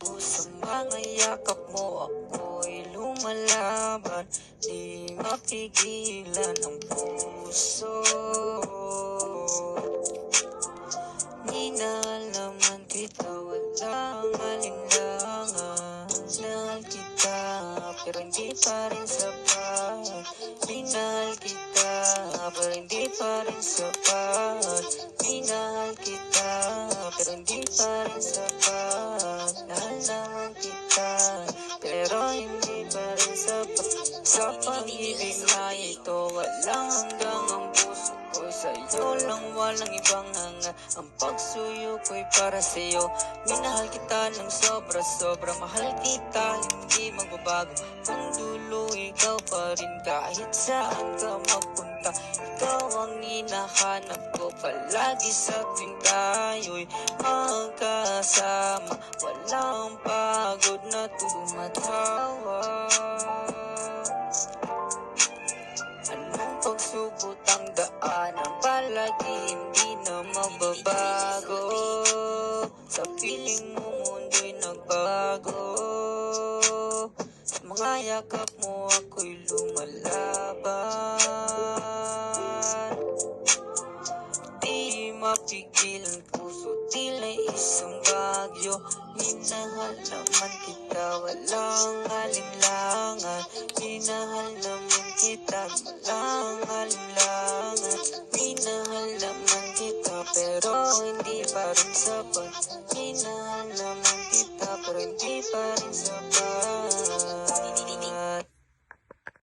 Sa mga yakap mo ako'y lumalaban, di mapigilan ang puso. Minahal naman kita, walang alinlangan. Minahal kita, pero hindi pa rin sapat. Minahal kita, pero hindi pa rin sapat. Minahal kita, pero hindi pa rin sapat. Mahal naman kita, pero hindi pa rin sapat. Sa pag-ibig na ito, walang hanggang ang puso ko'y sa'yo lang, walang ibang hanga. Ang pagsuyo ko'y para sa'yo. Minahal kita ng sobra-sobra, mahal kita, hindi magbabago. Ang dulo, ikaw pa rin kahit saan ka magpunta. Ikaw ang hinahanap ko palagi sa tuwing tayo'y magkasama. Walang pagod na tumatawa. Anong pagsubot ang daanan, palagi hindi na mababago. Sa piling mo mundo'y nagbago. Sa mga yakap mo ako'y lumalaban. Di mapigil ang puso, tila'y isang bagyo. Minahal naman kita, walang alinlangan. Minahal naman kita, walang